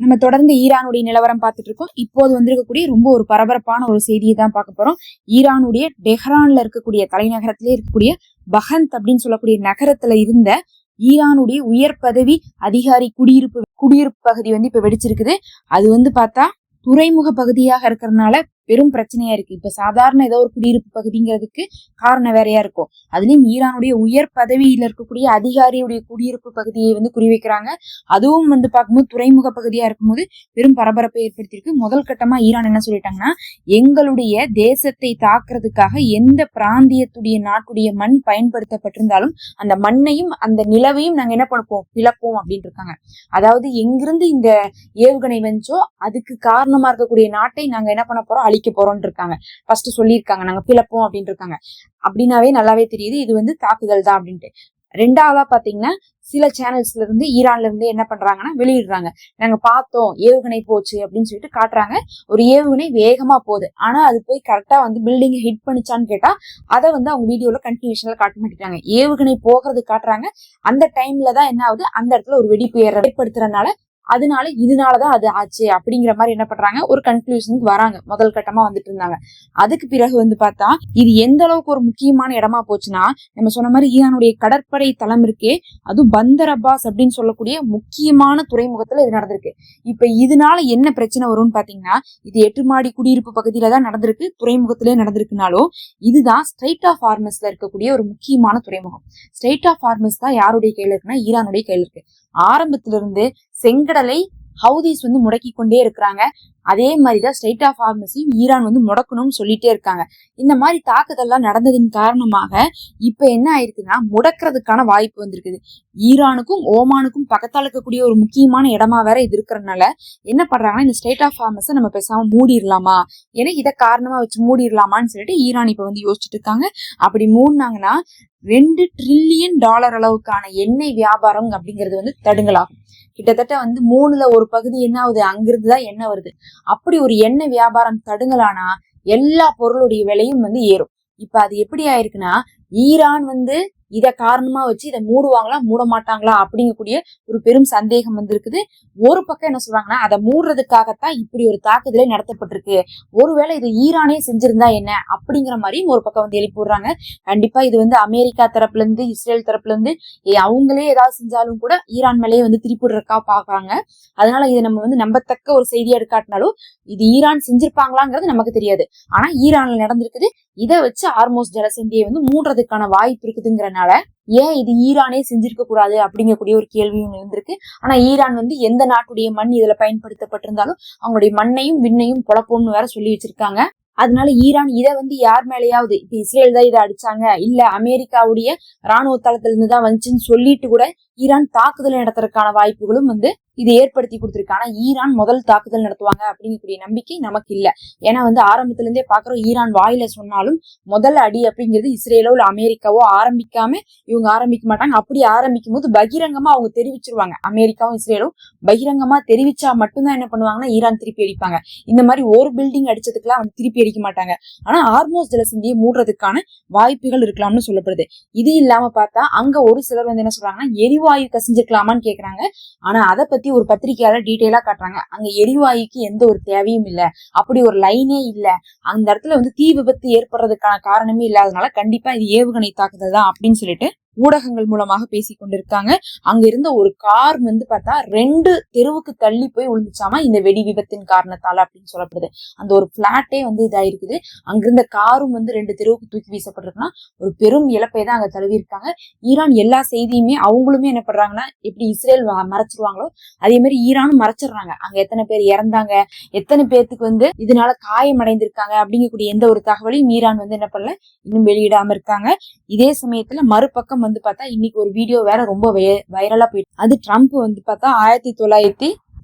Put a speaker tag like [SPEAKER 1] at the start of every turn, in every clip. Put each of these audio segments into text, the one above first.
[SPEAKER 1] நம்ம தொடர்ந்து ஈரானுடைய நிலவரம் பார்த்துட்டு இருக்கோம். இப்போது வந்திருக்கக்கூடிய ரொம்ப ஒரு பரபரப்பான ஒரு செய்தியை தான் பார்க்க போறோம். ஈரானுடைய டெஹ்ரான்ல இருக்கக்கூடிய தலைநகரத்திலே இருக்கக்கூடிய பஹந்த் அப்படின்னு சொல்லக்கூடிய நகரத்துல இருந்த ஈரானுடைய உயர் பதவி அதிகாரி குடியிருப்பு பகுதி இப்ப வெடிச்சிருக்குது. அது பார்த்தா துறைமுக பகுதியாக இருக்கிறதுனால பெரும் பிரச்சனையா இருக்கு. இப்ப சாதாரண ஏதோ ஒரு குடியிருப்பு பகுதிங்கிறதுக்கு காரணம் வேறையா இருக்கும். அதுலயும் ஈரானுடைய உயர் பதவியில இருக்கக்கூடிய அதிகாரியுடைய குடியிருப்பு பகுதியை குறிவைக்கிறாங்க. அதுவும் பார்க்கும்போது துறைமுக பகுதியா இருக்கும்போது பெரும் பரபரப்பை ஏற்படுத்தியிருக்கு. முதல் கட்டமா ஈரான் என்ன சொல்லிட்டாங்கன்னா, எங்களுடைய தேசத்தை தாக்குறதுக்காக எந்த பிராந்தியத்துடைய நாட்டுடைய மண் பயன்படுத்தப்பட்டிருந்தாலும் அந்த மண்ணையும் அந்த நிலவையும் நாங்க என்ன பண்ணுவோம், பிளப்போம் அப்படின்னு இருக்காங்க. அதாவது எங்கிருந்து இந்த ஏவுகணை வந்துச்சோ அதுக்கு காரணமா இருக்கக்கூடிய நாட்டை நாங்க என்ன பண்ண போறோம், அழிக்க போறோம்னு இருக்காங்க. ஃபர்ஸ்ட் சொல்லியிருக்காங்க நாங்க பிளப்போம் அப்படின்னு இருக்காங்க. அப்படின்னாவே நல்லாவே தெரியுது இது தாக்குதல் தான் அப்படின்ட்டு. ரெண்டாவதா பாத்தீங்கன்னா, சில சேனல்ஸ்ல இருந்து ஈரான்ல இருந்து என்ன பண்றாங்கன்னா வெளியிடுறாங்க, நாங்க பார்த்தோம் ஏவுகணை போச்சு அப்படின்னு சொல்லிட்டு காட்டுறாங்க. ஒரு ஏவுகணை வேகமா போகுது, ஆனா அது போய் கரெக்டா பில்டிங் ஹிட் பண்ணிச்சான்னு கேட்டா அதை அவங்க வீடியோல கண்டினியூஷன்ல காட்ட மாட்டேங்கிறாங்க. ஏவுகணை போகிறது காட்டுறாங்க. அந்த டைம்ல தான் என்ன ஆகுது, அந்த இடத்துல ஒரு வெடிப்பு ஏற்படுத்துறதுனால இதனாலதான் அது ஆச்சு அப்படிங்கிற மாதிரி என்ன பண்றாங்க, ஒரு கன்க்ளூஷனுக்கு வராங்க. முதல் கட்டமா இருந்தாங்க. அதுக்கு பிறகு பார்த்தா இது எந்த அளவுக்கு ஒரு முக்கியமான இடமா போச்சுன்னா, நம்ம சொன்ன மாதிரி ஈரானுடைய கடற்படை தளம் இருக்கே, அதுவும் பந்தர் அப்பாஸ் அப்படின்னு சொல்லக்கூடிய முக்கியமான துறைமுகத்துல இது நடந்திருக்கு. இப்ப இதனால என்ன பிரச்சனை வரும்னு பாத்தீங்கன்னா, இது 8 மாடி குடியிருப்பு பகுதியில தான் நடந்திருக்கு, துறைமுகத்திலே நடந்திருக்குனாலும் இதுதான் ஸ்ட்ரைட் ஆஃப் ஹார்மஸ்ல இருக்கக்கூடிய ஒரு முக்கியமான துறைமுகம். ஸ்ட்ரைட் ஆஃப் ஹார்மஸ் தான் யாருடைய கையில இருக்குன்னா, ஈரானுடைய கையில இருக்கு. ஆரம்பத்துல இருந்து செங்கடலை ஹவுதிஸ் முடக்கி கொண்டே இருக்கிறாங்க. அதே மாதிரிதான் ஸ்ட்ரைட் ஆஃப் ஹார்மஸையும் ஈரான் முடக்கணும்னு சொல்லிட்டே இருக்காங்க. இந்த மாதிரி தாக்குதல்லாம் நடந்ததின் காரணமாக இப்ப என்ன ஆயிருக்குன்னா, முடக்கிறதுக்கான வாய்ப்பு வந்திருக்குது. ஈரானுக்கும் ஓமானுக்கும் பக்கத்தால் இருக்கக்கூடிய ஒரு முக்கியமான இடமா வேற இது இருக்கிறதுனால என்ன பண்றாங்கன்னா, இந்த ஸ்ட்ரைட் ஆஃப் ஹார்மஸை நம்ம பேசாம மூடிடலாமா, ஏன்னா இதை காரணமா வச்சு மூடிடலாமான்னு சொல்லிட்டு ஈரான் இப்ப யோசிச்சுட்டு இருக்காங்க. அப்படி மூடினாங்கன்னா $2 trillion அளவுக்கான எண்ணெய் வியாபாரம் அப்படிங்கிறது தடுங்கலாகும். கிட்டத்தட்ட 3ல் 1 பகுதி என்ன ஆகுது, அங்கிருந்துதான் எண்ணெய் வருது. அப்படி ஒரு எண்ணெய் வியாபாரம் தடுங்கலானா எல்லா பொருளுடைய விலையும் ஏறும். இப்ப அது எப்படி ஆயிருக்குன்னா, ஈரான் இத காரணமா வச்சு இதை மூடுவாங்களா மூட மாட்டாங்களா அப்படிங்கக்கூடிய ஒரு பெரும் சந்தேகம் இருக்குது. ஒரு பக்கம் என்ன சொல்றாங்கன்னா, அதை மூடுறதுக்காகத்தான் இப்படி ஒரு தாக்குதலே நடத்தப்பட்டிருக்கு, ஒருவேளை இது ஈரானே செஞ்சிருந்தா என்ன அப்படிங்கிற மாதிரியும் ஒரு பக்கம் எழுப்பி விடுறாங்க. கண்டிப்பா இது அமெரிக்கா தரப்புல இருந்து இஸ்ரேல் தரப்புல இருந்து அவங்களே ஏதாவது செஞ்சாலும் கூட ஈரான் மேலேயே திருப்பிடுறக்கா பாக்குறாங்க. அதனால இதை நம்ம நம்பத்தக்க ஒரு செய்தியா எடுக்காட்டினாலும் இது ஈரான் செஞ்சிருப்பாங்களாங்கிறது நமக்கு தெரியாது. ஆனா ஈரான்ல நடந்திருக்குது. இதை வச்சு ஹார்மோஸ் ஜலசந்தியை மூடுறதுக்கான வாய்ப்பு இருக்குதுங்கிறனால ஏன் இது ஈரானே செஞ்சிருக்க கூடாது அப்படிங்கக்கூடிய ஒரு கேள்வியும் இருந்திருக்கு. ஆனா ஈரான் எந்த நாட்டுடைய மண் இதுல பயன்படுத்தப்பட்டிருந்தாலும் அவங்களுடைய மண்ணையும் விண்ணையும் குழப்பம்னு வேற சொல்லி வச்சிருக்காங்க. அதனால ஈரான் இதை யார் மேலேயாவது, இப்ப இஸ்ரேல் தான் இதை அடிச்சாங்க, இல்ல அமெரிக்காவுடைய ராணுவ தளத்துல இருந்துதான் வந்துச்சுன்னு சொல்லிட்டு கூட ஈரான் தாக்குதல் நடத்துறதுக்கான வாய்ப்புகளும் இது ஏற்படுத்தி கொடுத்திருக்கு. ஈரான் முதல் தாக்குதல் நடத்துவாங்க அப்படிங்கக்கூடிய நம்பிக்கை நமக்கு இல்ல. ஏன்னா ஆரம்பத்துல இருந்தே பாக்குறோம், ஈரான் வாயில சொன்னாலும் முதல் அடி அப்படிங்கிறது இஸ்ரேலோ இல்ல அமெரிக்காவோ ஆரம்பிக்காம இவங்க ஆரம்பிக்க மாட்டாங்க. அப்படி ஆரம்பிக்கும் போது பகிரங்கமா அவங்க தெரிவிச்சிருவாங்க. அமெரிக்காவும் இஸ்ரேலும் பகிரங்கமா தெரிவிச்சா மட்டும்தான் என்ன பண்ணுவாங்கன்னா ஈரான் திருப்பி அடிப்பாங்க. இந்த மாதிரி ஒரு பில்டிங் அடிச்சதுக்கெல்லாம் திருப்பி அடிக்க மாட்டாங்க. ஆனா ஹார்மோஸ் ஜலசந்தியை மூடுறதுக்கான வாய்ப்புகள் இருக்கலாம்னு சொல்லப்படுது. இது இல்லாம பார்த்தா அங்க ஒரு சிலர் என்ன சொல்றாங்கன்னா, எரிவாயு கசிஞ்சிருக்கலாமான்னு கேக்குறாங்க. ஆனா அதை பத்தி ஒரு பத்திரிகையாளர் டீட்டெயிலா காட்டுறாங்க, அங்க எரிவாயுக்கு எந்த ஒரு தேவையும் இல்ல, அப்படி ஒரு லைனே இல்ல, அந்த இடத்துல தீ விபத்து ஏற்படுறதுக்கான காரணமே இல்லாதனால கண்டிப்பா இது ஏவுகணை தாக்குதல் தான் அப்படின்னு சொல்லிட்டு ஊடகங்கள் மூலமாக பேசி கொண்டிருக்காங்க. அங்க இருந்த ஒரு கார் பார்த்தா 2 தெருவுக்கு தள்ளி போய் விழுந்துச்சாமா இந்த வெடி விபத்தின் காரணத்தால அப்படின்னு சொல்லப்படுது. அந்த ஒரு பிளாட்டே இதாயிருக்குது. அங்கிருந்த காரும் 2 தெருவுக்கு தூக்கி வீசப்பட்டிருக்குன்னா ஒரு பெரும் இழப்பை தான் அங்க தழுவி இருக்காங்க. ஈரான் எல்லா செய்தியுமே அவங்களுமே என்ன பண்றாங்கன்னா, எப்படி இஸ்ரேல் மறைச்சிருவாங்களோ அதே மாதிரி ஈரானும் மறைச்சிடுறாங்க. அங்க எத்தனை பேர் இறந்தாங்க, எத்தனை பேருக்கு இதனால காயம் அடைந்திருக்காங்க அப்படிங்கக்கூடிய எந்த ஒரு தகவலையும் ஈரான் என்ன பண்ணல, இன்னும் வெளியிடாம இருக்காங்க. இதே சமயத்துல மறுபக்கம் பார்த்தா இன்னைக்கு ஒரு வீடியோ வேற ரொம்ப வைரலா போயிட்டு, அது ட்ரம்ப் பார்த்தா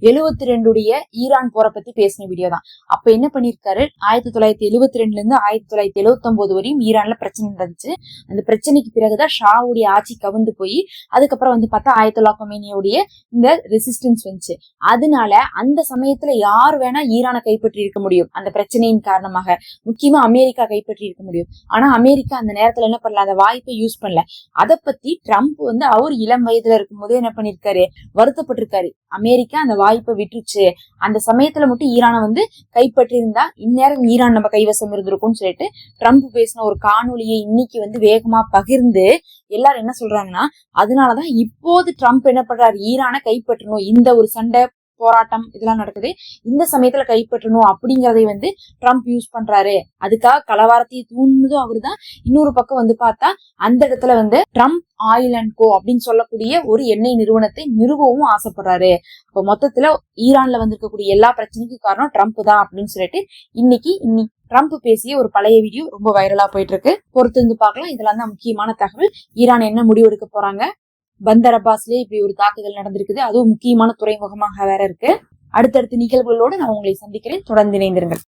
[SPEAKER 1] 1972 ஈரான் போரை பத்தி பேசின வீடியோ தான். அப்ப என்ன பண்ணிருக்காரு, 1972 இருந்து 1979 வரையும் ஈரான்ல பிரச்சனை நடந்துச்சு. அந்த பிரச்சனைக்கு பிறகுதான் ஷாவுடைய ஆட்சி கவுந்து போய் அதுக்கப்புறம் பார்த்தா ஆயத்துல்லா கொமேனியோடைய இந்த ரெசிஸ்டன்ஸ் வந்துச்சு. அதனால அந்த சமயத்துல யார் வேணா ஈரானை கைப்பற்றி இருக்க முடியும். அந்த பிரச்சனையின் காரணமாக முக்கியமா அமெரிக்கா கைப்பற்றி இருக்க முடியும். ஆனா அமெரிக்கா அந்த நேரத்துல என்ன பண்ணல, அந்த வாய்ப்பை யூஸ் பண்ணல. அதை பத்தி ட்ரம்ப் அவர் இளம் வயதுல இருக்கும் போதே என்ன பண்ணிருக்காரு, வருத்தப்பட்டிருக்காரு. அமெரிக்கா அந்த வாய்ப்பை விட்டுருச்சு. அந்த சமயத்துல மட்டும் ஈரானை வந்து கைப்பற்றி இருந்தா இந்நேரம் ஈரான் நம்ம கைவசம் இருந்திருக்கும்னு சொல்லிட்டு ட்ரம்ப் பேசின ஒரு காணொலியை இன்னைக்கு வந்து வேகமா பகிர்ந்து எல்லாரும் என்ன சொல்றாங்கன்னா, அதனாலதான் இப்போது ட்ரம்ப் என்ன பண்றாரு, ஈரானை கைப்பற்றணும், இந்த ஒரு சண்டை போராட்டம் இதெல்லாம் நடக்குது, இந்த சமயத்துல கைப்பற்றணும் அப்படிங்கறதை வந்து ட்ரம்ப் யூஸ் பண்றாரு, அதுக்காக கலவரத்தை தூண்டுனதும் அவருதான். இன்னொரு பக்கம் வந்து பார்த்தா அந்த இடத்துல வந்து ட்ரம்ப் ஆயில் அண்ட் கோ அப்படின்னு சொல்லக்கூடிய ஒரு எண்ணெய் நிறுவனத்தை நிறுவவும் ஆசைப்படுறாரு. இப்போ மொத்தத்துல ஈரான்ல வந்திருக்கக்கூடிய எல்லா பிரச்சனைக்கும் காரணம் ட்ரம்ப் தான் அப்படின்னு சொல்லிட்டு இன்னைக்கு ட்ரம்ப் பேசிய ஒரு பழைய வீடியோ ரொம்ப வைரலா போயிட்டு இருக்கு. பொறுத்து இருந்து பார்க்கலாம். இதெல்லாம் தான் முக்கியமான தகவல். ஈரான் என்ன முடிவெடுக்க போறாங்க, பந்தர் அப்பாஸ்லயே இப்படி ஒரு தாக்குதல் நடந்திருக்குது, அதுவும் முக்கியமான துறைமுகமாக வேற இருக்கு. அடுத்தடுத்த நிகழ்வுகளோடு நான் உங்களை சந்திக்கிறேன். தொடர்ந்து இணைந்திருங்கள்.